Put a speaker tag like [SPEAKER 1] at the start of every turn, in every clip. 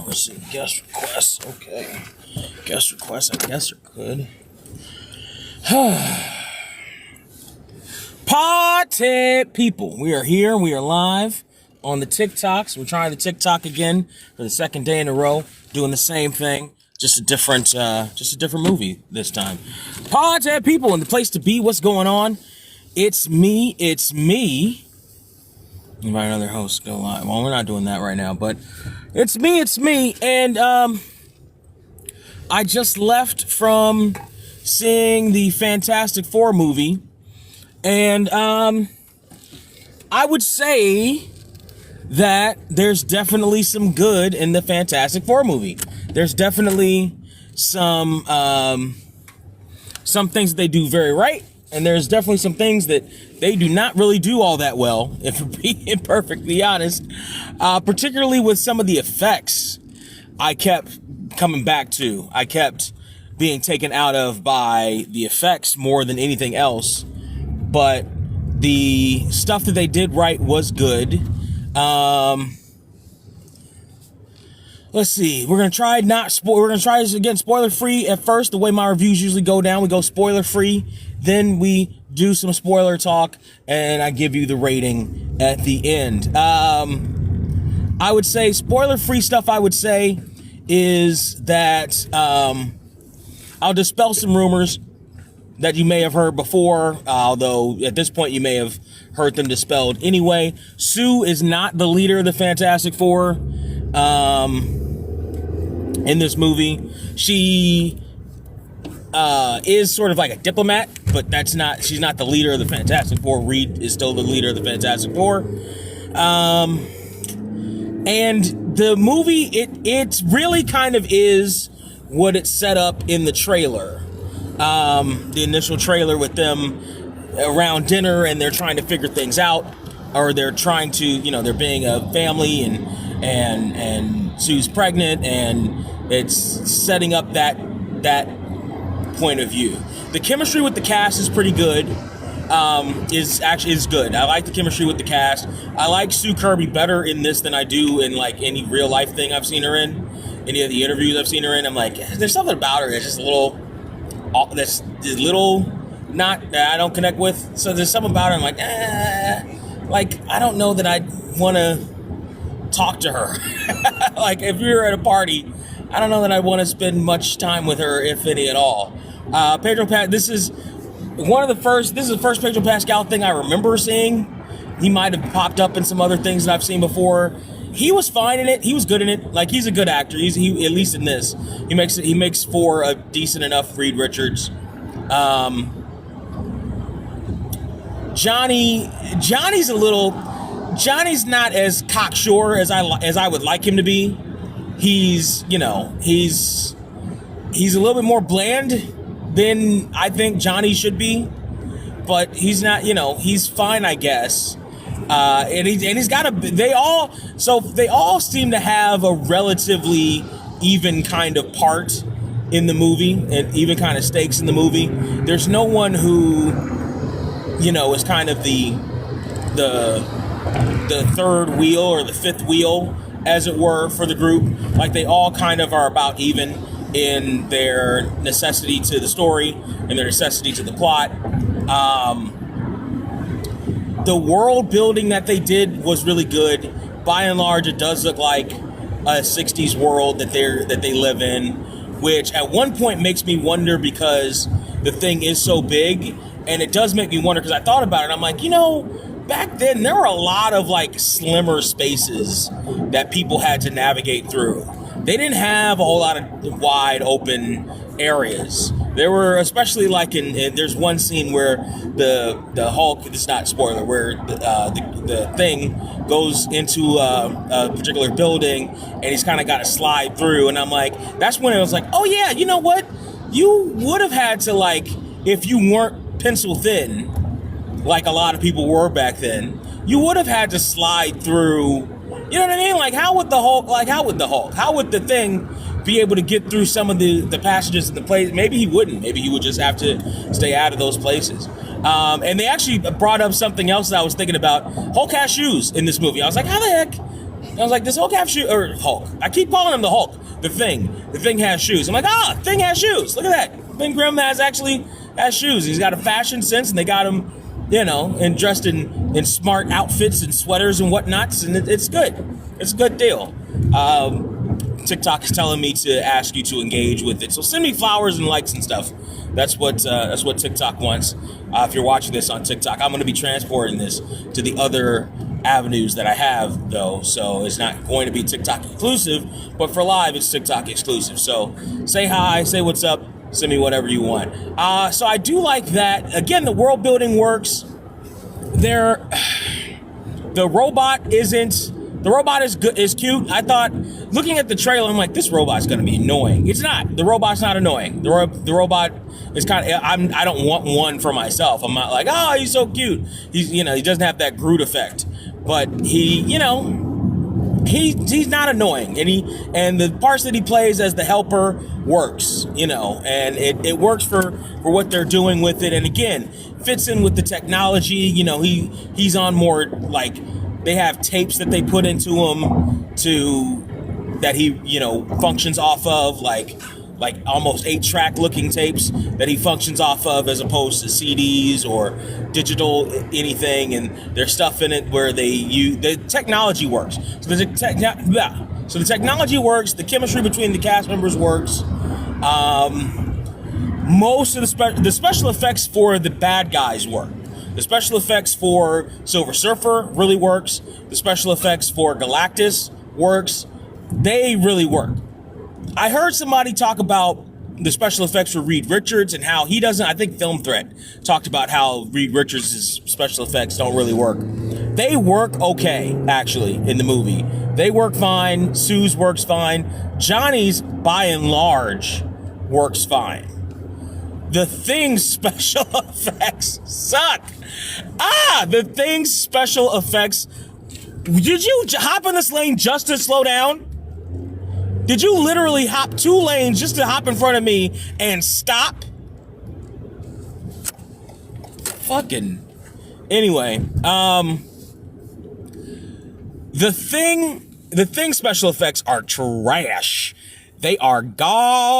[SPEAKER 1] Let's see, guest requests. Okay. Guest requests, I guess are good. Party people. We are here. We are live on the TikToks. We're trying the TikTok again for the second day in a row. Doing the same thing. Just a different movie this time. Party people and the place to be. What's going on? It's me. Invite another host to go live. Well, we're not doing that right now, but it's me. And I just left from seeing the Fantastic Four movie. And I would say that there's definitely some good in the Fantastic Four movie. There's definitely some things that they do very right, and there's definitely some things that they do not really do all that well, if we're being perfectly honest. Particularly with some of the effects I kept coming back to. I kept being taken out of by the effects more than anything else. But the stuff that they did right was good. Let's see. We're gonna try this again spoiler free at first. The way my reviews usually go down, we go spoiler free, then we do some spoiler talk, and I give you the rating at the end. I would say spoiler free stuff. I would say is that I'll dispel some rumors that you may have heard before, although at this point you may have heard them dispelled anyway. Sue is not the leader of the Fantastic Four in this movie. She is sort of like a diplomat, but she's not the leader of the Fantastic Four. Reed is still the leader of the Fantastic Four. And the movie, it really kind of is what it set up in the trailer. The initial trailer with them around dinner and they're trying to figure things out, or they're trying to, they're being a family and Sue's pregnant, and it's setting up that point of view. The chemistry with the cast is pretty good. Is good. I like the chemistry with the cast. I like Sue Kirby better in this than I do in like any real life thing I've seen her in. Any of the interviews I've seen her in, I'm like, there's something about her that's just a little not that I don't connect with. So there's something about her I'm like, I don't know that I'd want to talk to her. Like if we were at a party, I don't know that I want to spend much time with her, if any at all. This is the first Pedro Pascal thing I remember seeing. He might have popped up in some other things that I've seen before. He was fine in it. He was good in it. Like, he's a good actor. He at least in this, he makes for a decent enough Reed Richards. Johnny's not as cocksure as I would like him to be. He's a little bit more bland than I think Johnny should be, but he's not, he's fine, I guess. And he's got they all seem to have a relatively even kind of part in the movie and even kind of stakes in the movie. There's no one who, is kind of the third wheel or the fifth wheel, as it were, for the group. Like, they all kind of are about even in their necessity to the story and their necessity to the plot. The world building that they did was really good. By and large, it does look like a 60s world that they live in, which at one point makes me wonder, because the thing is so big, and it does make me wonder, because I thought about it. I'm like, back then there were a lot of like slimmer spaces that people had to navigate through. They didn't have a whole lot of wide open areas. There were, especially like in there's one scene where the Hulk, it's not spoiler, where the thing goes into a particular building and he's kind of got to slide through, and I'm like, that's when it was like, oh yeah, you know what? You would have had to, like, if you weren't pencil thin, like a lot of people were back then, you would have had to slide through. You know what I mean? Like, how would the Hulk? How would the Thing be able to get through some of the passages in the place? Maybe he wouldn't. Maybe he would just have to stay out of those places. And they actually brought up something else that I was thinking about. Hulk has shoes in this movie. I was like, how the heck And I was like, does Hulk have shoes? Or Hulk. I keep calling him the Hulk. The Thing. The Thing has shoes. I'm like, Thing has shoes. Look at that. Thing Grimm has shoes. He's got a fashion sense, and they got him, and dressed in smart outfits and sweaters and whatnots, and it's good. It's a good deal. TikTok is telling me to ask you to engage with it. So send me flowers and likes and stuff. That's what TikTok wants. If you're watching this on TikTok, I'm going to be transporting this to the other avenues that I have, though. So it's not going to be TikTok exclusive, but for live, it's TikTok exclusive. So say hi, say what's up, send me whatever you want. So I do like that. Again, the world building works. The robot is cute. I thought, looking at the trailer, I'm like, this robot's going to be annoying. It's not. The robot's not annoying. The robot is kind of, I don't want one for myself. I'm not like, he's so cute. He doesn't have that Groot effect. But he's not annoying. And the parts that he plays as the helper works, and it works for what they're doing with it. And again, fits in with the technology. He's on more, like, they have tapes that they put into him that he, functions off of, like almost 8-track looking tapes that he functions off of, as opposed to CDs or digital anything. And there's stuff in it where the technology works. So the technology works. The chemistry between the cast members works. Most of the special effects for the bad guys work. The special effects for Silver Surfer really works. The special effects for Galactus works. They really work. I heard somebody talk about the special effects for Reed Richards and how he doesn't. I think Film Threat talked about how Reed Richards' special effects don't really work. They work okay, actually, in the movie. They work fine. Sue's works fine. Johnny's, by and large, works fine. The Thing's special effects suck. The Thing's special effects. Did you hop in this lane just to slow down? Did you literally hop 2 lanes just to hop in front of me and stop? Fucking. Anyway, the Thing special effects are trash. They are garbage.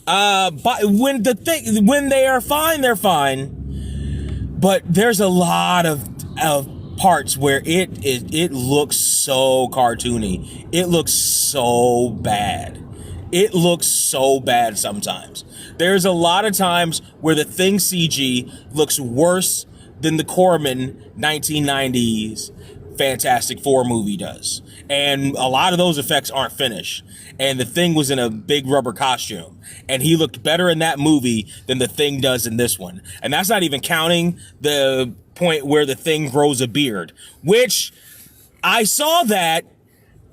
[SPEAKER 1] But when they are fine, they're fine. But there's a lot of parts where it looks so cartoony. It looks so bad. It looks so bad sometimes. There's a lot of times where the Thing CG looks worse than the Corman 1990s Fantastic Four movie does. And a lot of those effects aren't finished. And the Thing was in a big rubber costume. And he looked better in that movie than the Thing does in this one. And that's not even counting the point where the Thing grows a beard, which I saw that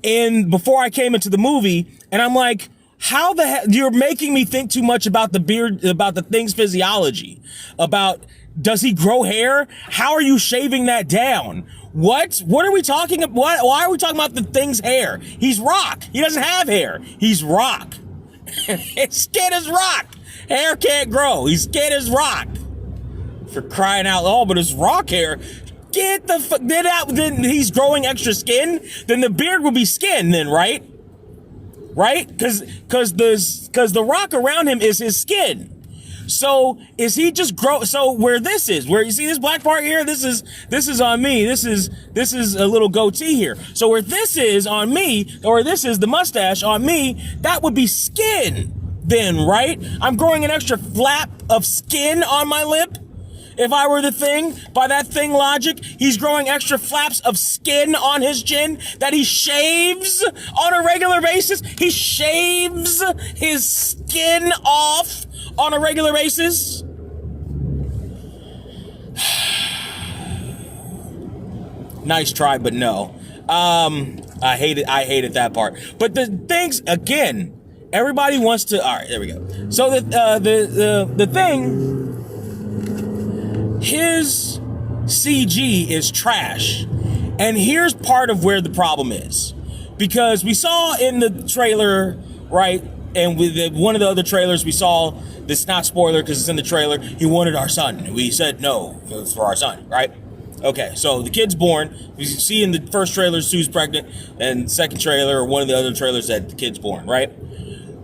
[SPEAKER 1] before I came into the movie, and I'm like, how the hell, you're making me think too much about the beard, about the Thing's physiology, about, does he grow hair? How are you shaving that down? What are we talking about? Why are we talking about the Thing's hair? He's rock. He doesn't have hair. He's rock. His skin is rock. Hair can't grow. His skin is rock. For crying out loud, but it's rock hair. Get the fuck out. Then he's growing extra skin. Then the beard will be skin then, right? Right? Because the rock around him is his skin. So is he just so where you see this black part here, this is on me. This is a little goatee here. So where this is on me, or this is the mustache on me, that would be skin then, right? I'm growing an extra flap of skin on my lip. If I were the Thing, by that Thing logic, he's growing extra flaps of skin on his chin that he shaves on a regular basis. He shaves his skin off on a regular basis. Nice try, but no. I hated that part. But the things, again, everybody wants to, all right, there we go. So the Thing, his CG is trash. And here's part of where the problem is. Because we saw in the trailer, right, and with one of the other trailers, we saw, this not spoiler because it's in the trailer, he wanted our son. We said no, it was for our son, right? Okay, so the kid's born. You see in the first trailer Sue's pregnant, and second trailer or one of the other trailers that the kid's born, right?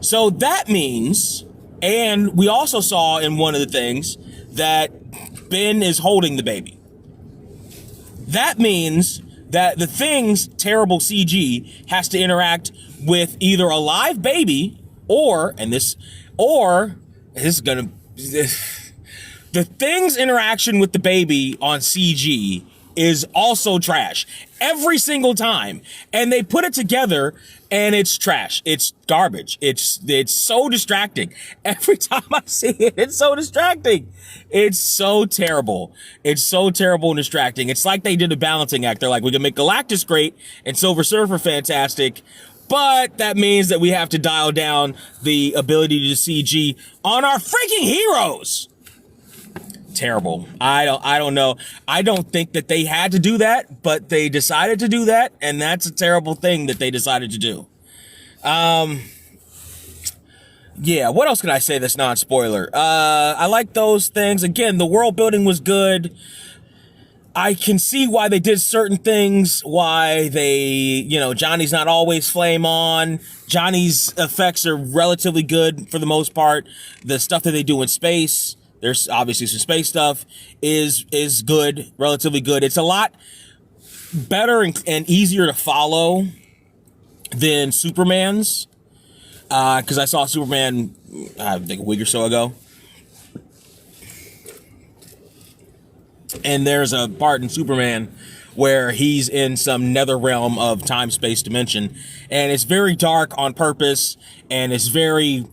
[SPEAKER 1] So that means, and we also saw in one of the things that Ben is holding the baby. That means that the Thing's terrible CG has to interact with either a live baby or is gonna, the Thing's interaction with the baby on CG is also trash every single time. And they put it together and it's trash. It's garbage. It's so distracting. Every time I see it, it's so distracting. It's so terrible. It's so terrible and distracting. It's like they did a balancing act. They're like, we can make Galactus great and Silver Surfer fantastic, but that means that we have to dial down the ability to CG on our freaking heroes. Terrible. I don't know. I don't think that they had to do that, but they decided to do that, and that's a terrible thing that they decided to do. Yeah, what else can I say that's non-spoiler? I like those things. Again, the world building was good. I can see why they did certain things, why they, Johnny's not always flame on. Johnny's effects are relatively good for the most part. The stuff that they do in space, there's obviously some space stuff, is good, relatively good. It's a lot better and easier to follow than Superman's. Because I saw Superman, I think a week or so ago. And there's a part in Superman where he's in some nether realm of time-space dimension. And it's very dark on purpose, and it's very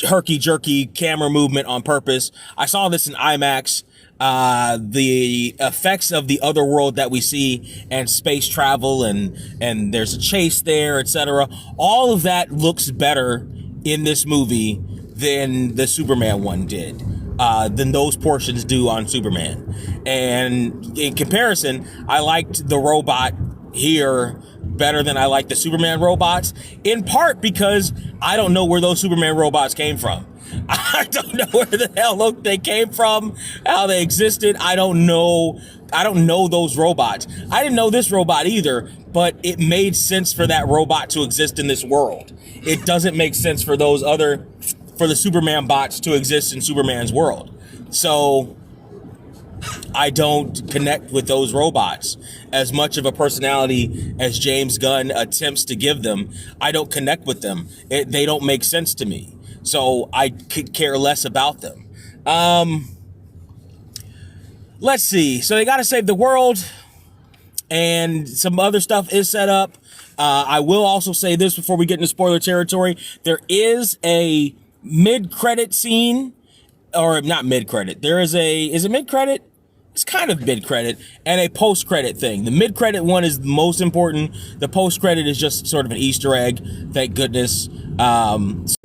[SPEAKER 1] herky-jerky camera movement on purpose. I saw this in IMAX. The effects of the other world that we see and space travel and there's a chase there, etc. All of that looks better in this movie than the Superman one did, than those portions do on Superman. And in comparison, I liked the robot here better than I like the Superman robots, in part because I don't know where those Superman robots came from. I don't know where the hell they came from, how they existed. I don't know those robots. I didn't know this robot either, but it made sense for that robot to exist in this world. It doesn't make sense for the Superman bots to exist in Superman's world. So I don't connect with those robots. As much of a personality as James Gunn attempts to give them, I don't connect with them. They don't make sense to me. So I could care less about them. Let's see. So they got to save the world, and some other stuff is set up. I will also say this before we get into spoiler territory. There is a mid-credit scene, or not mid-credit. Is it mid-credit? It's kind of mid-credit, and a post-credit thing. The mid-credit one is the most important. The post-credit is just sort of an Easter egg. Thank goodness.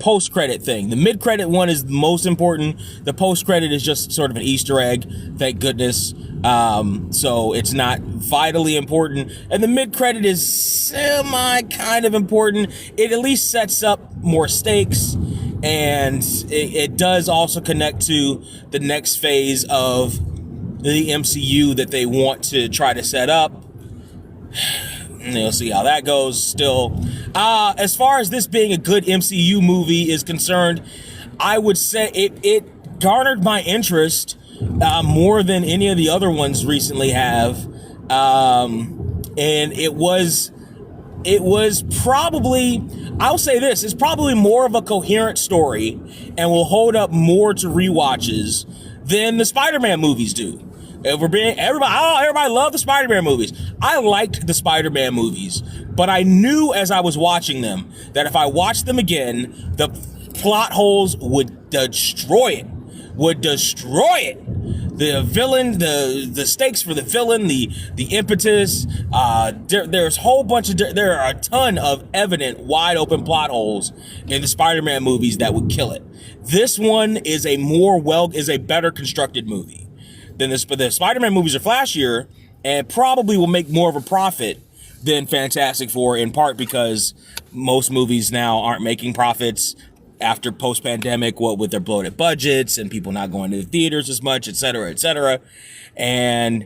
[SPEAKER 1] Post-credit thing. The mid-credit one is the most important. The post-credit is just sort of an Easter egg. Thank goodness. So it's not vitally important. And the mid-credit is kind of important. It at least sets up more stakes. And it does also connect to the next phase of the MCU that they want to try to set up. And you'll see how that goes still. As far as this being a good MCU movie is concerned, I would say it garnered my interest more than any of the other ones recently have. And it was probably, I'll say this, it's probably more of a coherent story and will hold up more to rewatches than the Spider-Man movies do. If we're being, everybody loved the Spider-Man movies. I liked the Spider-Man movies, but I knew as I was watching them that if I watched them again, the plot holes would destroy it. The villain, the stakes for the villain, the impetus. There's a whole bunch of, there are a ton of evident wide open plot holes in the Spider-Man movies that would kill it. This one is a better constructed movie than this, but the Spider-Man movies are flashier and probably will make more of a profit than Fantastic Four, in part because most movies now aren't making profits after post-pandemic, with their bloated budgets and people not going to the theaters as much, et cetera, et cetera. And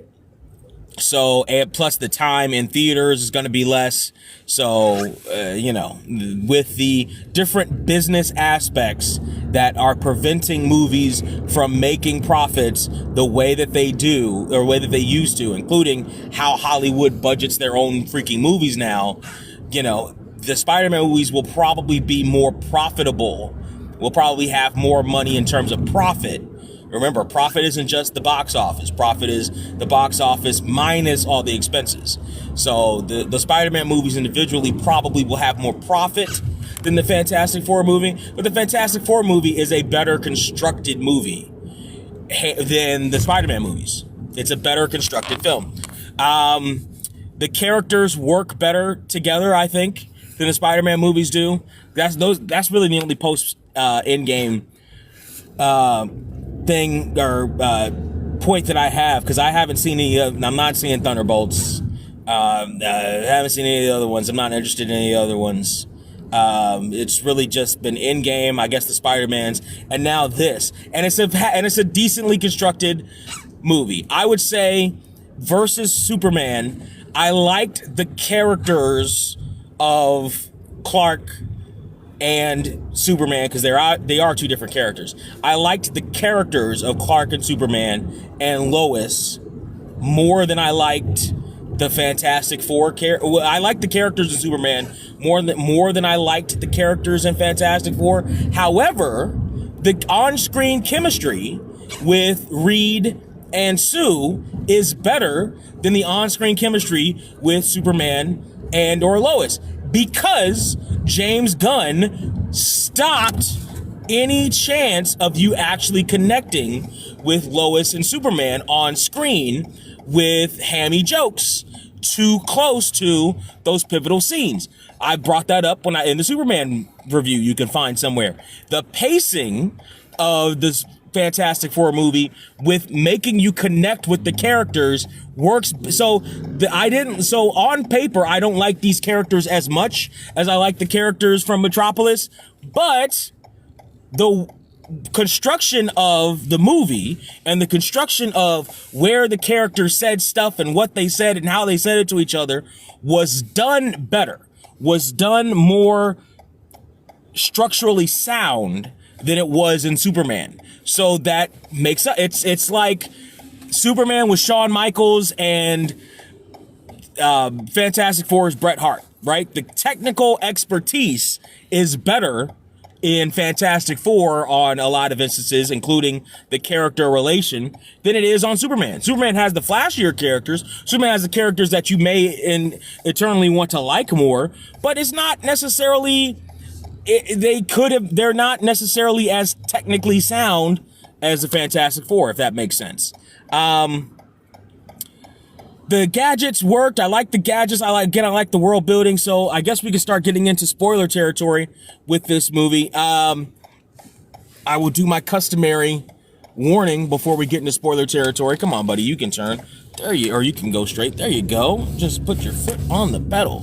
[SPEAKER 1] So, and plus the time in theaters is going to be less. So, with the different business aspects that are preventing movies from making profits the way that they do, or way that they used to, including how Hollywood budgets their own freaking movies now, the Spider-Man movies will probably be more profitable. We'll probably have more money in terms of profit. Remember, profit isn't just the box office. Profit is the box office minus all the expenses. So the Spider-Man movies individually probably will have more profit than the Fantastic Four movie. But the Fantastic Four movie is a better constructed movie than the Spider-Man movies. It's a better constructed film. The characters work better together, I think, than the Spider-Man movies do. That's really the only post-Endgame thing or point that I have, because I haven't seen any. I'm not seeing Thunderbolts. I haven't seen any of the other ones. I'm not interested in any other ones. It's really just been Endgame, I guess, the Spider-Mans, and now this, and it's a decently constructed movie. I would say versus Superman, I liked the characters of Clark and Superman, because they are two different characters. I liked the characters of Clark and Superman and Lois more than I liked the Fantastic Four I liked the characters of Superman more than I liked the characters in Fantastic Four. However, the on-screen chemistry with Reed and Sue is better than the on-screen chemistry with Superman and or Lois, because James Gunn stopped any chance of you actually connecting with Lois and Superman on screen with hammy jokes too close to those pivotal scenes. I brought that up in the Superman review you can find somewhere. The pacing of this Fantastic Four movie with making you connect with the characters works. So on paper, I don't like these characters as much as I like the characters from Metropolis, but the construction of the movie and the construction of where the characters said stuff and what they said and how they said it to each other was done better, was done more structurally sound than it was in Superman. So that makes it's like Superman with Shawn Michaels and Fantastic Four is Bret Hart, right? The technical expertise is better in Fantastic Four on a lot of instances, including the character relation, than it is on Superman. Superman has the flashier characters. Superman has the characters that you may eternally want to like more, but it's not necessarily, they're not necessarily as technically sound as the Fantastic Four, if that makes sense. The gadgets worked. I like the gadgets. I like the world building. So I guess we can start getting into spoiler territory with this movie. I will do my customary warning before we get into spoiler territory. Come on, buddy. You can turn. Or you can go straight. There you go. Just put your foot on the pedal.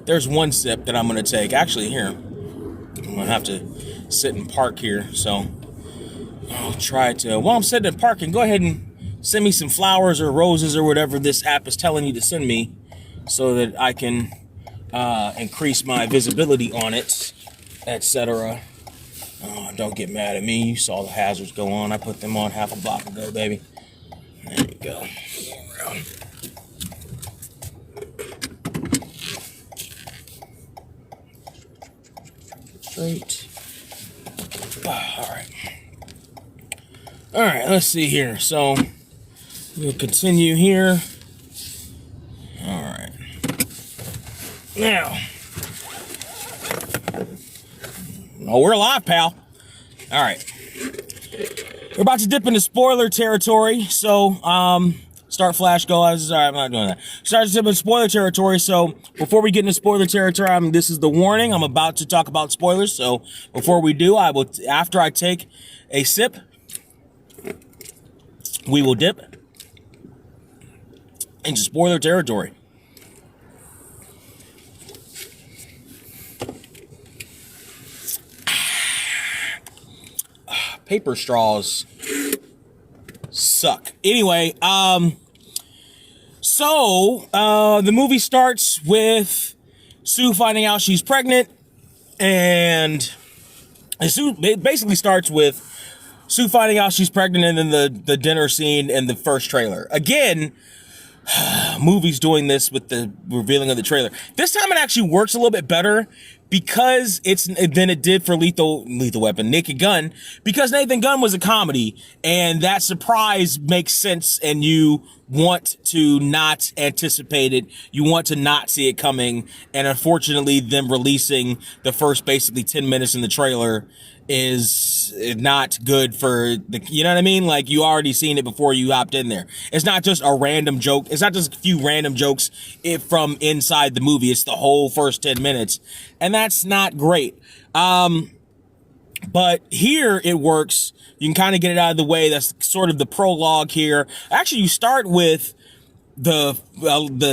[SPEAKER 1] There's one sip that I'm going to take. Actually, here. I'm going to have to sit and park here. So I'll try to, while I'm sitting in parking, go ahead and send me some flowers or roses or whatever this app is telling you to send me, so that I can increase my visibility on it, etc. Oh, don't get mad at me. You saw the hazards go on. I put them on half a block ago, baby. There you go. Go around. Straight. All right, let's see here. So we'll continue here. All right. Now, we're live, pal. All right. We're about to dip into spoiler territory. So, start flash go. All right, I'm not doing that. Start to dip into spoiler territory. So before we get into spoiler territory, this is the warning. I'm about to talk about spoilers. So before we do, after I take a sip, we will dip into spoiler territory. paper straws suck. Anyway, so the movie starts with Sue finding out she's pregnant, and it basically starts with Sue finding out she's pregnant, and then the dinner scene in the first trailer. Again, movies doing this with the revealing of the trailer. This time it actually works a little bit better because than it did for Lethal Weapon, Naked Gun, because Nathan Gunn was a comedy, and that surprise makes sense, and you want to not anticipate it. You want to not see it coming. And unfortunately, them releasing the first basically 10 minutes in the trailer is not good for you know what I mean? Like, you already seen it before you hopped in there. It's not just a random joke. It's not just a few random jokes from inside the movie. It's the whole first 10 minutes. And that's not great. But here it works. You can kind of get it out of the way. That's sort of the prologue here. Actually, you start with the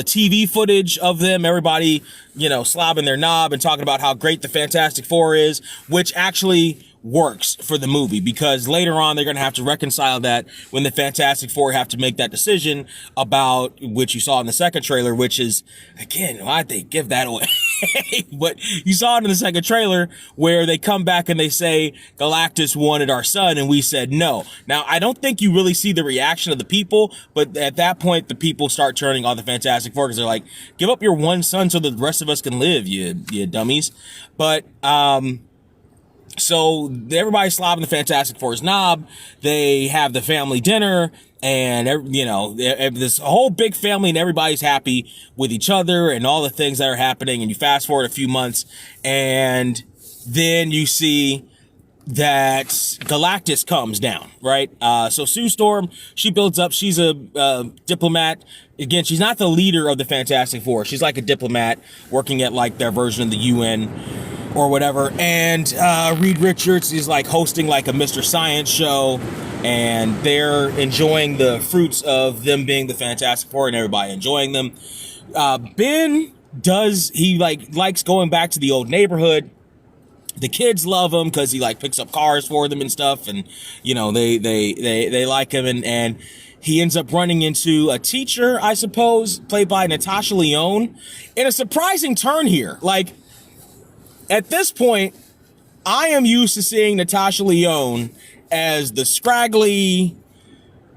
[SPEAKER 1] TV footage of them, everybody, slobbing their knob and talking about how great the Fantastic Four is, which actually works for the movie, because later on they're going to have to reconcile that when the Fantastic Four have to make that decision about, which you saw in the second trailer, which is, again, why'd they give that away? But you saw it in the second trailer where they come back and they say, Galactus wanted our son, and we said no. Now, I don't think you really see the reaction of the people, but at that point, the people start turning on the Fantastic Four because they're like, give up your one son so the rest of us can live, you dummies. But, so everybody's slobbing the Fantastic Four's knob. They have the family dinner, and this whole big family, and everybody's happy with each other and all the things that are happening. And you fast forward a few months, and then you see that Galactus comes down, right? So Sue Storm, she builds up. She's a diplomat. Again, she's not the leader of the Fantastic Four. She's like a diplomat working at like their version of the UN or whatever. And Reed Richards is like hosting like a Mr. Science show, and they're enjoying the fruits of them being the Fantastic Four and everybody enjoying them. Ben likes going back to the old neighborhood. The kids love him because he like picks up cars for them and stuff, and they like him, and he ends up running into a teacher, I suppose, played by Natasha Lyonne, in a surprising turn here. Like, at this point, I am used to seeing Natasha Lyonne as the scraggly,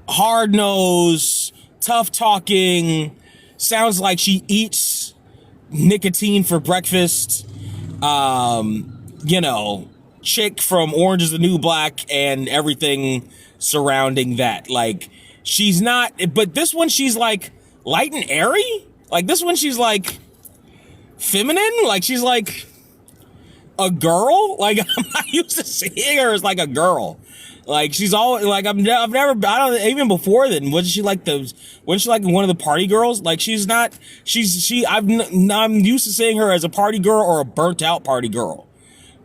[SPEAKER 1] hard-nosed, tough-talking, sounds like she eats nicotine for breakfast, chick from Orange is the New Black and everything surrounding that. Like, she's not, but this one she's like light and airy. Like, this one she's like feminine. Like, she's like a girl. Like, I'm not used to seeing her as like a girl. Like, she's always like, I'm even before then, wasn't she like one of the party girls? Like, I'm used to seeing her as a party girl or a burnt out party girl.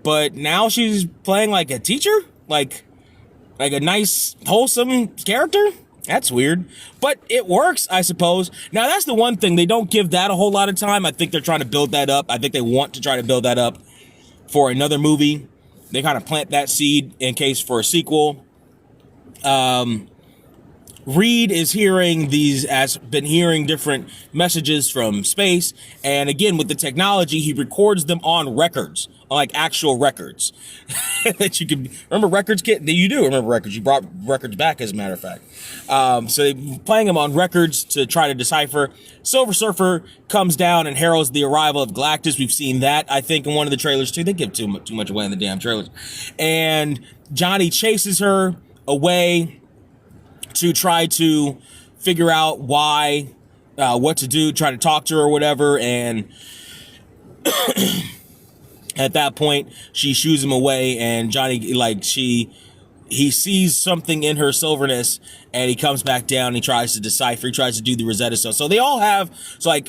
[SPEAKER 1] But now she's playing like a teacher, like a nice, wholesome character. That's weird, but it works, I suppose. Now, that's the one thing. They don't give that a whole lot of time. I think they're trying to build that up. I think they want to try to build that up for another movie. They kind of plant that seed in case for a sequel. Reed has been hearing different messages from space. And again, with the technology, he records them on records, like actual records that you can remember. Records, kid? You do remember records. You brought records back, as a matter of fact. So they're playing them on records to try to decipher. Silver Surfer comes down and heralds the arrival of Galactus. We've seen that, I think, in one of the trailers too. They give too much away in the damn trailers. And Johnny chases her away to try to figure out what to do, try to talk to her or whatever. And at that point, she shoos him away, and Johnny, he sees something in her silverness, and he comes back down, and he tries to decipher, he tries to do the Rosetta Stone. So they all have,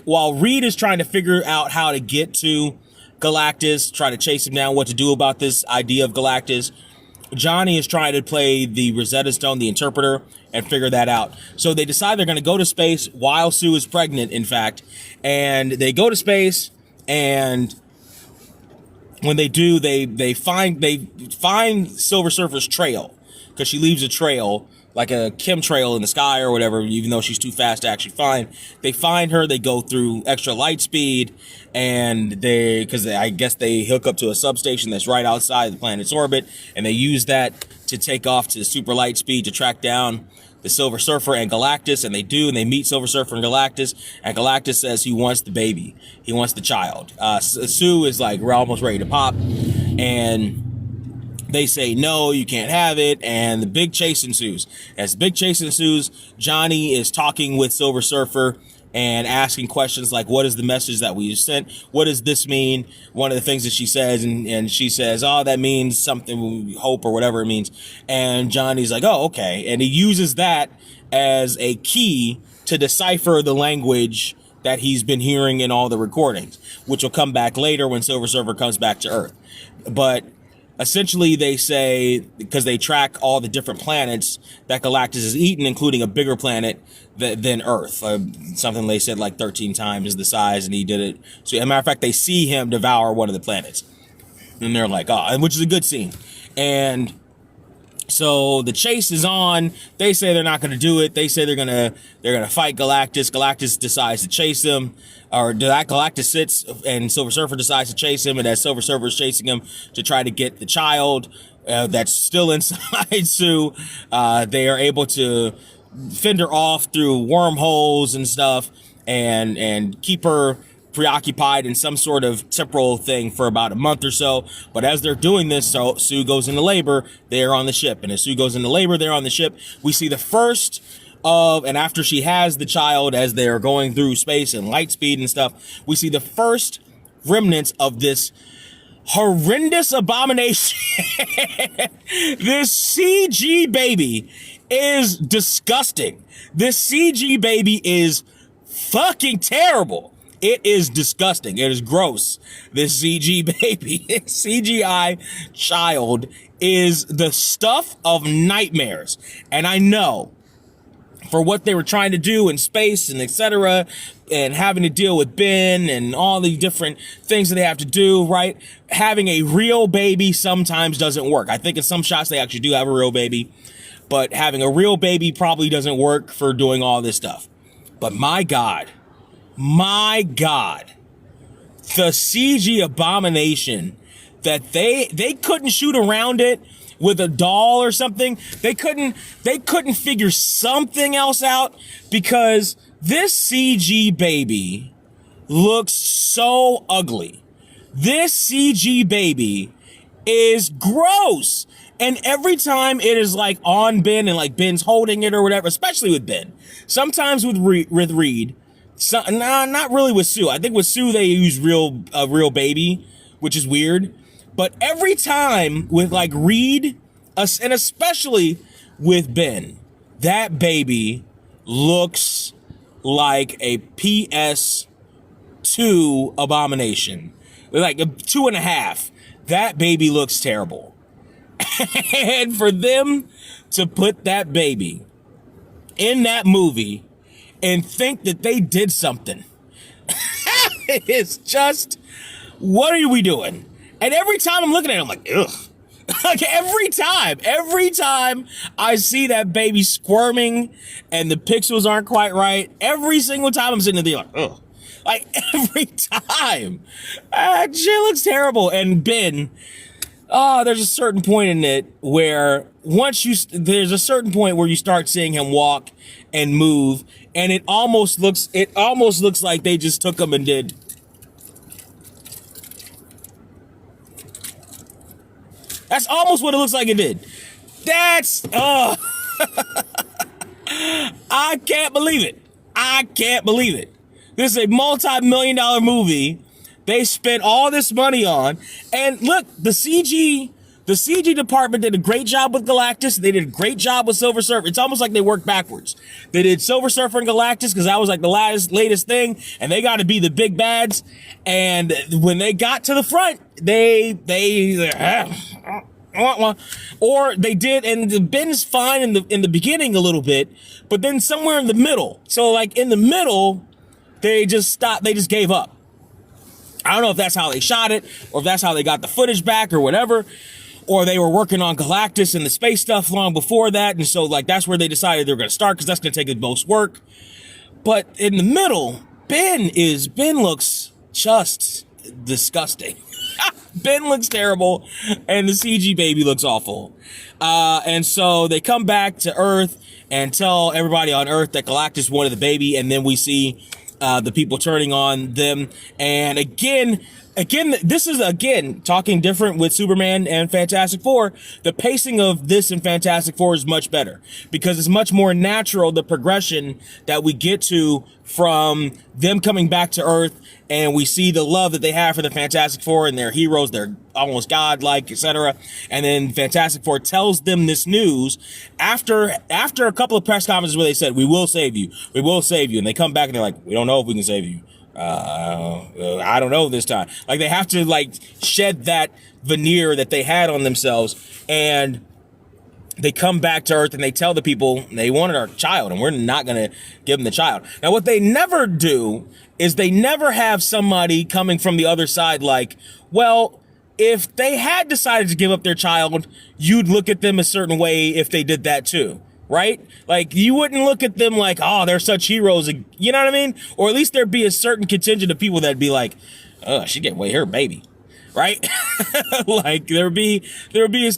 [SPEAKER 1] while Reed is trying to figure out how to get to Galactus, try to chase him down, what to do about this idea of Galactus, Johnny is trying to play the Rosetta Stone, the interpreter, and figure that out. So they decide they're going to go to space while Sue is pregnant, in fact. And they go to space, and when they do, they find Silver Surfer's trail. because she leaves a trail, like a chemtrail in the sky or whatever, even though she's too fast to actually find. They find her, they go through extra light speed, and because I guess they hook up to a substation that's right outside the planet's orbit, and they use that to take off to super light speed to track down the Silver Surfer and Galactus, and they do, and they meet Silver Surfer and Galactus says he wants the baby. He wants the child. Sue is like, we're almost ready to pop, and they say, no, you can't have it, and the big chase ensues. As the big chase ensues, Johnny is talking with Silver Surfer and asking questions like, what is the message that we sent? What does this mean? One of the things that she says, and she says, oh, that means something, hope or whatever it means. And Johnny's like, oh, okay. And he uses that as a key to decipher the language that he's been hearing in all the recordings, which will come back later when Silver Surfer comes back to Earth. But essentially, they say, because they track all the different planets that Galactus has eaten, including a bigger planet than Earth. Something they said like 13 times the size, and he did it. So, as a matter of fact, they see him devour one of the planets. And they're like, oh, which is a good scene. And so the chase is on. They say they're not going to do it. They say they're gonna fight Galactus. Galactus decides to chase them. Or Galactus sits and Silver Surfer decides to chase him, and as Silver Surfer is chasing him to try to get the child that's still inside Sue, they are able to fend her off through wormholes and stuff, and keep her preoccupied in some sort of temporal thing for about a month or so. But as they're doing this, so Sue goes into labor, they're on the ship. And as Sue goes into labor, they're on the ship. We see the first and after she has the child, as they're going through space and light speed and stuff, we see the first remnants of this horrendous abomination. This CG baby is disgusting. This CG baby is fucking terrible. It is disgusting. It is gross. This CG baby, CGI child, is the stuff of nightmares. And I know, for what they were trying to do in space and etc., and having to deal with Ben and all the different things that they have to do, right? Having a real baby sometimes doesn't work. I think in some shots they actually do have a real baby, but having a real baby probably doesn't work for doing all this stuff. But my God, the CG abomination that they couldn't shoot around it with a doll or something. They couldn't figure something else out, because this CG baby looks so ugly. This CG baby is gross. And every time it is like on Ben and like Ben's holding it or whatever, especially with Ben, sometimes with Reed, not really with Sue. I think with Sue they use a real baby, which is weird. But every time with like Reed, and especially with Ben, that baby looks like a PS2 abomination. Like a 2.5. That baby looks terrible. And for them to put that baby in that movie and think that they did something, it's just, what are we doing? And every time I'm looking at it, I'm like, ugh. Like every time I see that baby squirming and the pixels aren't quite right, every single time I'm sitting there like, ugh. Like every time. Shit looks terrible. And Ben, there's a certain point in it where there's a certain point where you start seeing him walk and move, and it almost looks like they just took him and did. That's almost what it looks like it did. That's, I can't believe it. This is a multi-million-dollar movie they spent all this money on. And look, the CG department did a great job with Galactus. They did a great job with Silver Surfer. It's almost like they worked backwards. They did Silver Surfer and Galactus because that was like the latest thing, and they got to be the big bads. And when they got to the front, or they did, and the Ben's fine in the beginning a little bit, but then somewhere in the middle. So like in the middle, they just stopped. They just gave up. I don't know if that's how they shot it, or if that's how they got the footage back, or whatever. or they were working on Galactus and the space stuff long before that. And so like, that's where they decided they were going to start because that's going to take the most work. But in the middle, Ben looks just disgusting. Ben looks terrible and the CG baby looks awful. And so they come back to Earth and tell everybody on Earth that Galactus wanted the baby. And then we see the people turning on them. And again, this is talking different with Superman and Fantastic Four. The pacing of this and Fantastic Four is much better because it's much more natural, the progression that we get to from them coming back to Earth, and we see the love that they have for the Fantastic Four and their heroes, they're almost godlike, etc. And then Fantastic Four tells them this news after a couple of press conferences where they said, we will save you, and they come back and they're like, we don't know if we can save you. I don't know this time. Like, they have to like shed that veneer that they had on themselves, and they come back to Earth and they tell the people they wanted our child and we're not going to give them the child. Now, what they never do is they never have somebody coming from the other side like, well, if they had decided to give up their child, you'd look at them a certain way if they did that too. Right? Like, you wouldn't look at them like, oh, they're such heroes. You know what I mean? Or at least there'd be a certain contingent of people that'd be like, oh, she gave away her baby. Right? Like, there would be,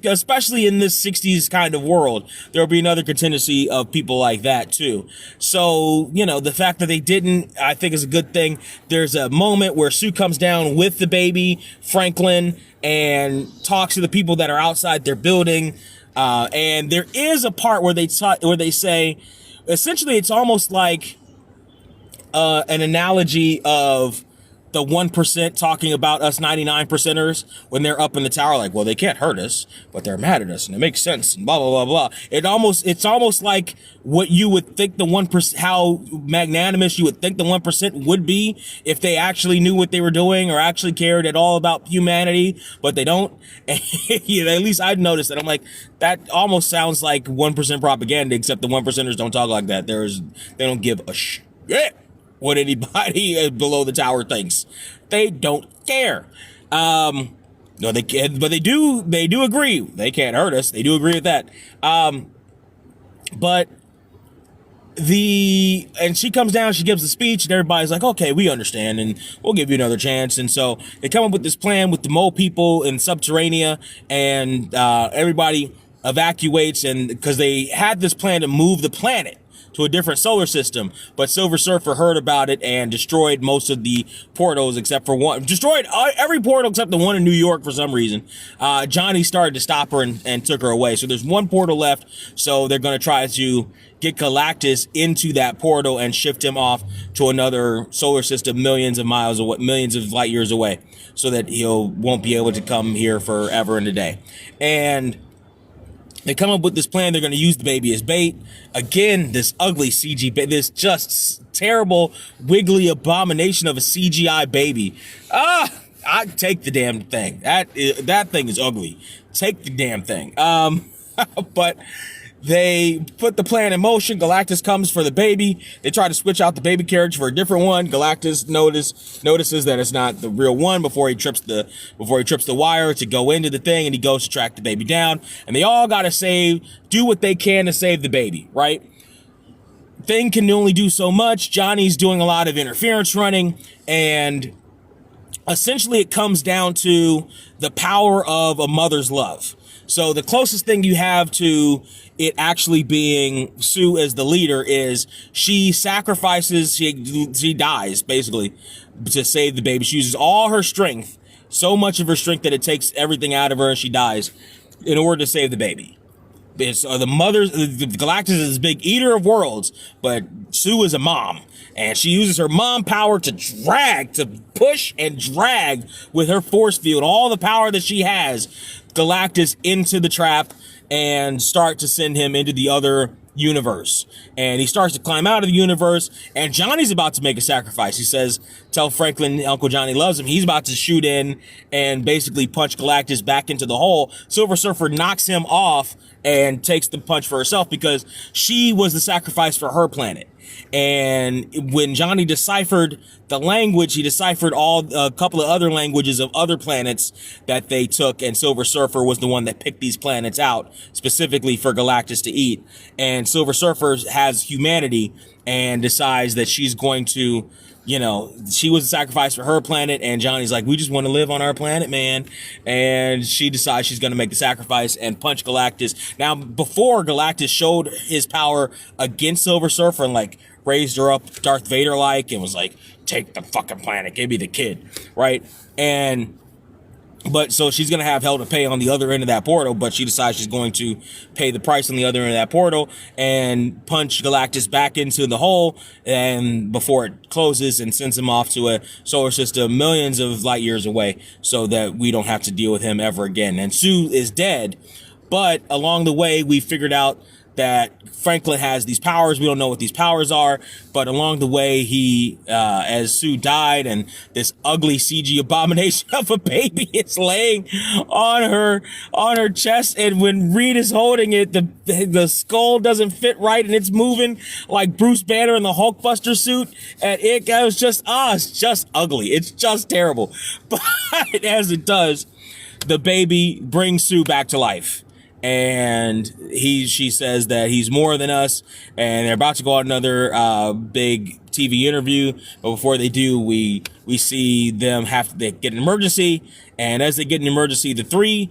[SPEAKER 1] especially in this 60s kind of world, there would be another contingency of people like that too. So, you know, the fact that they didn't, I think is a good thing. There's a moment where Sue comes down with the baby, Franklin, and talks to the people that are outside their building. And there is a part where they say, essentially, it's almost like an analogy of the 1% talking about us 99%ers when they're up in the tower, like, well, they can't hurt us, but they're mad at us, and it makes sense, and blah, blah, blah, blah. It's almost like what you would think the 1%, how magnanimous you would think the 1% would be if they actually knew what they were doing or actually cared at all about humanity, but they don't. And, you know, at least I've noticed that. I'm like, that almost sounds like 1% propaganda, except the 1%ers don't talk like that. They don't give a shit what anybody below the tower thinks. They don't care. No, they can, but they do agree. They can't hurt us. They do agree with that. But and she comes down, she gives the speech, and everybody's like, okay, we understand, and we'll give you another chance. And so they come up with this plan with the mole people in Subterranea, and everybody evacuates, and because they had this plan to move the planet to a different solar system, but Silver Surfer heard about it and destroyed most of the portals except for one. Destroyed every portal except the one in New York for some reason. Johnny started to stop her and took her away. So there's one portal left. So they're going to try to get Galactus into that portal and shift him off to another solar system millions of miles away, millions of light years away, so that won't be able to come here forever and a day. And they come up with this plan. They're going to use the baby as bait. Again, this ugly CG baby, this just terrible, wiggly abomination of a CGI baby. I'd take the damn thing. That thing is ugly. Take the damn thing. But they put the plan in motion. Galactus comes for the baby. They try to switch out the baby carriage for a different one. Galactus notices that it's not the real one before he trips the wire to go into the thing, and he goes to track the baby down. And they all gotta do what they can to save the baby, right? Thing can only do so much. Johnny's doing a lot of interference running, and essentially it comes down to the power of a mother's love. So the closest thing you have to it actually being Sue as the leader is she sacrifices, she dies basically to save the baby. She uses all her strength, so much of her strength that it takes everything out of her, and she dies in order to save the baby. The Galactus is this big eater of worlds, but Sue is a mom, and she uses her mom power to push and drag with her force field, all the power that she has, Galactus into the trap and start to send him into the other universe. And he starts to climb out of the universe, and Johnny's about to make a sacrifice. He says, tell Franklin Uncle Johnny loves him. He's about to shoot in and basically punch Galactus back into the hole. Silver Surfer knocks him off and takes the punch for herself because she was the sacrifice for her planet. And when Johnny deciphered the language, he deciphered a couple of other languages of other planets that they took, and Silver Surfer was the one that picked these planets out specifically for Galactus to eat. And Silver Surfer has humanity and decides that she's going to, she was a sacrifice for her planet, and Johnny's like, we just want to live on our planet, man. And she decides she's going to make the sacrifice and punch Galactus. Now, before, Galactus showed his power against Silver Surfer and like raised her up Darth Vader-like and was like, take the fucking planet, give me the kid, right? But so she's going to have hell to pay on the other end of that portal, but she decides she's going to pay the price on the other end of that portal and punch Galactus back into the hole and before it closes and sends him off to a solar system millions of light years away so that we don't have to deal with him ever again. And Sue is dead, but along the way, we figured out that Franklin has these powers. We don't know what these powers are, but along the way, as Sue died and this ugly CG abomination of a baby is laying on her chest, and when Reed is holding it, the skull doesn't fit right and it's moving like Bruce Banner in the Hulkbuster suit, and it was just, it's just ugly. It's just terrible. But as it does, the baby brings Sue back to life. And she says that he's more than us, and they're about to go on another big TV interview. But before they do, we see them they get an emergency, and as they get an emergency, the three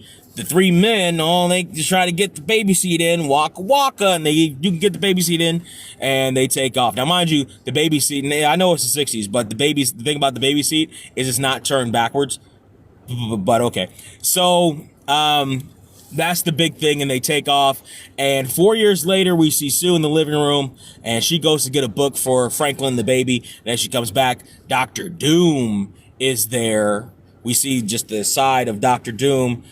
[SPEAKER 1] men, they just try to get the baby seat in, waka, and you can get the baby seat in, and they take off. Now, mind you, the baby seat, and I know it's the 60s, but the thing about the baby seat is it's not turned backwards. But okay, so that's the big thing, and they take off. And 4 years later, we see Sue in the living room, and she goes to get a book for Franklin the baby. And as she comes back, Dr. Doom is there. We see just the side of Dr. Doom,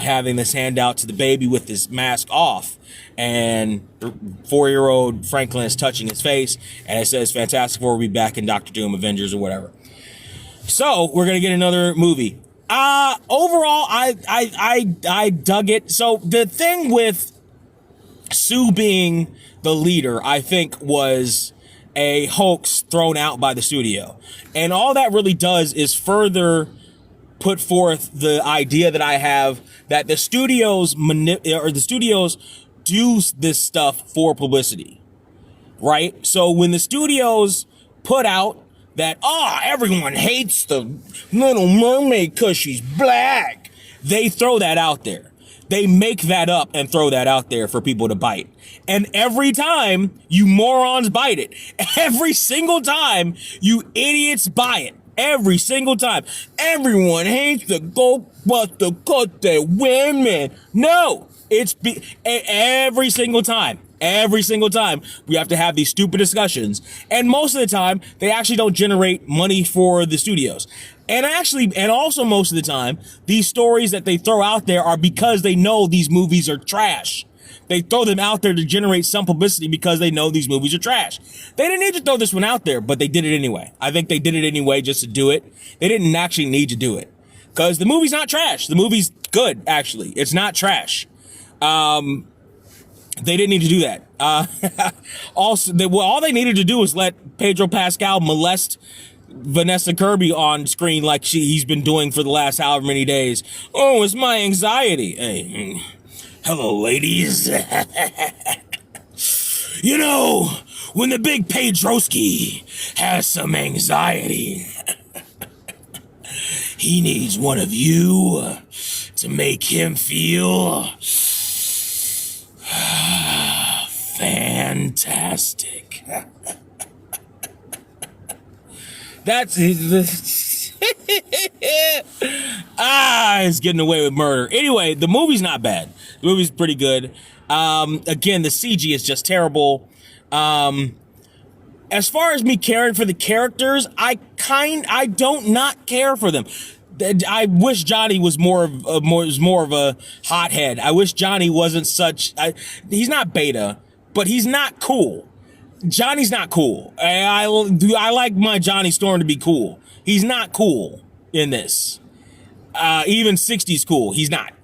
[SPEAKER 1] having this handout to the baby with his mask off. And 4-year-old Franklin is touching his face, and it says Fantastic Four will be back in Dr. Doom Avengers or whatever. So we're going to get another movie. Overall, I dug it. So the thing with Sue being the leader, I think, was a hoax thrown out by the studio. And all that really does is further put forth the idea that I have that the studios do this stuff for publicity, right? So when the studios put out that, everyone hates the Little Mermaid because she's black, they throw that out there. They make that up and throw that out there for people to bite. And every time, you morons bite it. Every single time, you idiots buy it. Every single time. Everyone hates the Ghostbuster because they're women. No, every single time. Every single time we have to have these stupid discussions. And most of the time, they actually don't generate money for the studios. And also most of the time, these stories that they throw out there are because they know these movies are trash. They throw them out there to generate some publicity because they know these movies are trash. They didn't need to throw this one out there, but they did it anyway. I think they did it anyway just to do it. They didn't actually need to do it. Because the movie's not trash. The movie's good, actually. It's not trash. They didn't need to do that. All they needed to do was let Pedro Pascal molest Vanessa Kirby on screen like he's been doing for the last however many days. Oh, it's my anxiety. Hey, hello, ladies. When the big Pedroski has some anxiety, he needs one of you to make him feel fantastic. That's he's getting away with murder. Anyway, the movie's not bad. The movie's pretty good. Again, the CG is just terrible. As far as me caring for the characters, I don't not care for them. I wish Johnny was more of a hothead. I wish Johnny wasn't he's not beta, but he's not cool. Johnny's not cool. I like my Johnny Storm to be cool. He's not cool in this. Even 60's cool. He's not.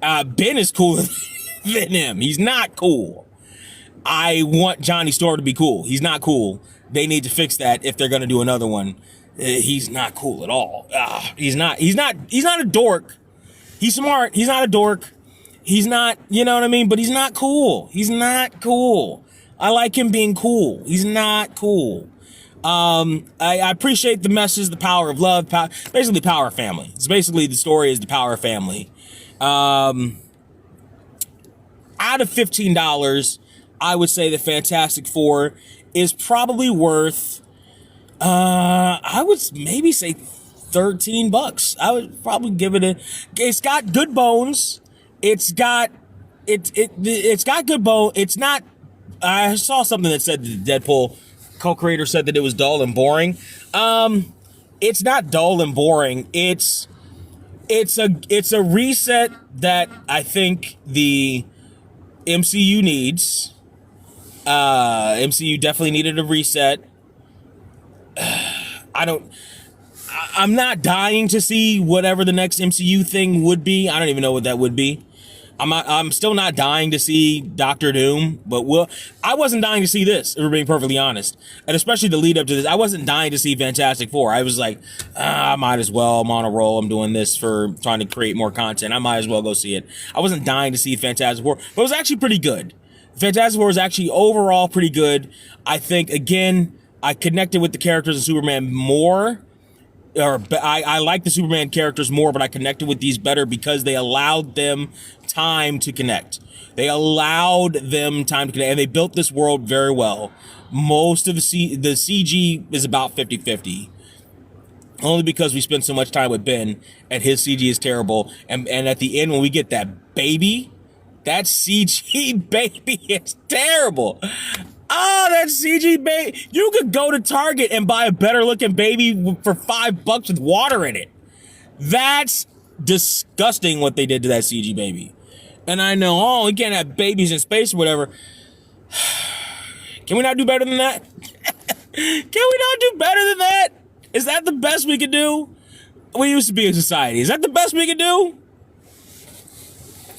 [SPEAKER 1] Ben is cooler than him. He's not cool. I want Johnny Storm to be cool. He's not cool. They need to fix that if they're going to do another one. He's not cool at all. He's not a dork. He's smart. He's not a dork. He's not, you know what I mean? But he's not cool. He's not cool. I like him being cool. He's not cool. I appreciate the message, the power of love, basically power of family. It's basically the story is the power of family. Out of $15, I would say the Fantastic Four is probably worth, I would maybe say $13. I would probably give it it's got good bones. It's got good bone. It's not, I saw something that said the Deadpool co-creator said that it was dull and boring. It's not dull and boring. It's a reset that I think the MCU needs. MCU definitely needed a reset. I'm not dying to see whatever the next MCU thing would be. I don't even know what that would be. I'm still not dying to see Doctor Doom, but I wasn't dying to see this, if we're being perfectly honest. And especially the lead up to this, I wasn't dying to see Fantastic Four. I was like, I might as well. I'm on a roll. I'm doing this for trying to create more content. I might as well go see it. I wasn't dying to see Fantastic Four, but it was actually pretty good. Fantastic Four is actually overall pretty good. I think, again, I connected with the characters of Superman more. I like the Superman characters more, but I connected with these better because they allowed them time to connect. And they built this world very well. Most of the CG is about 50-50. Only because we spend so much time with Ben, and his CG is terrible. And at the end, when we get that baby, that CG baby is terrible. Oh, that CG baby. You could go to Target and buy a better looking baby for $5 with water in it. That's disgusting what they did to that CG baby. And I know, we can't have babies in space or whatever. Can we not do better than that? Can we not do better than that? Is that the best we could do? We used to be a society. Is that the best we could do?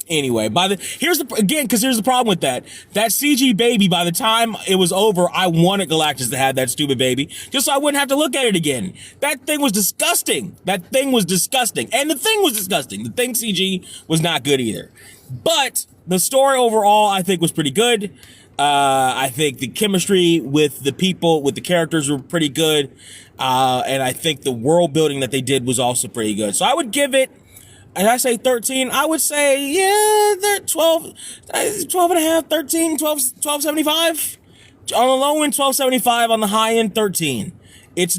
[SPEAKER 1] Anyway, here's the problem with that CG baby, by the time it was over, I wanted Galactus to have that stupid baby, just so I wouldn't have to look at it again. That thing was disgusting. And the thing was disgusting. The thing CG was not good either. But the story overall, I think, was pretty good. I think the chemistry with the people, with the characters were pretty good. And I think the world building that they did was also pretty good. So I would give it, and I say 13, I would say, they're 12 and a half, 13, 12.75. On the low end, 12.75. On the high end, 13. I'm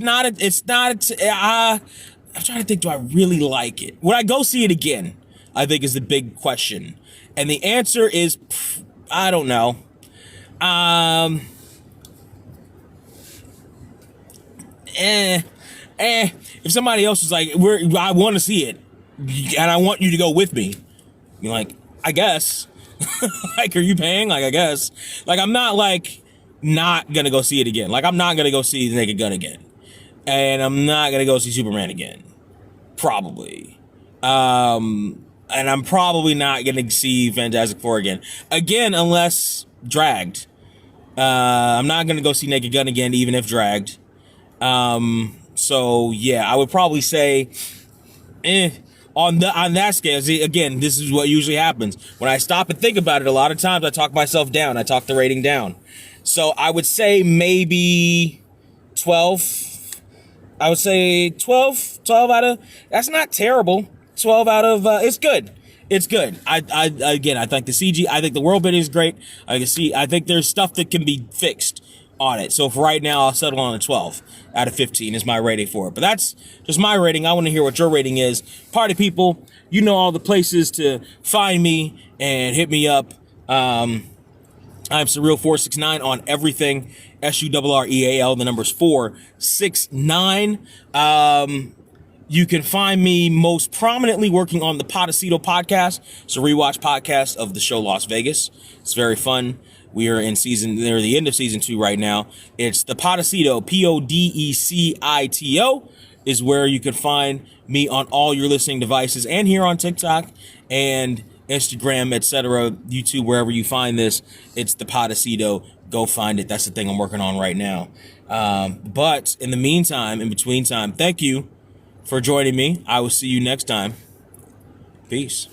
[SPEAKER 1] trying to think, do I really like it? Would I go see it again? I think is the big question. And the answer is, I don't know. If somebody else was like, I want to see it, and I want you to go with me, you're like, I guess. Like, are you paying? Like, I guess. Like, I'm not like not gonna go see it again. Like, I'm not gonna go see The Naked Gun again, and I'm not gonna go see Superman again. Probably. And I'm probably not gonna see Fantastic Four again, unless dragged. I'm not gonna go see Naked Gun again, even if dragged. So yeah, I would probably say, on that scale. See, again, this is what usually happens when I stop and think about it. A lot of times, I talk myself down. I talk the rating down. So I would say maybe 12. I would say 12 out of. That's not terrible. 12 out of. It's good. It's good. I think the CG. I think the world building is great. I think there's stuff that can be fixed on it. So for right now, I'll settle on a 12 out of 15 is my rating for it. But that's just my rating. I want to hear what your rating is. Party people, you know all the places to find me and hit me up. I'm Surreal469 on everything. SURREAL, the number's 469. You can find me most prominently working on the Podecito Podcast. It's a rewatch podcast of the show Las Vegas. It's very fun. We are near the end of season 2 right now. It's the Podecito, Podecito, is where you can find me on all your listening devices and here on TikTok and Instagram, etc., YouTube, wherever you find this. It's the Podecito. Go find it. That's the thing I'm working on right now. But in the meantime, in between time, thank you for joining me. I will see you next time. Peace.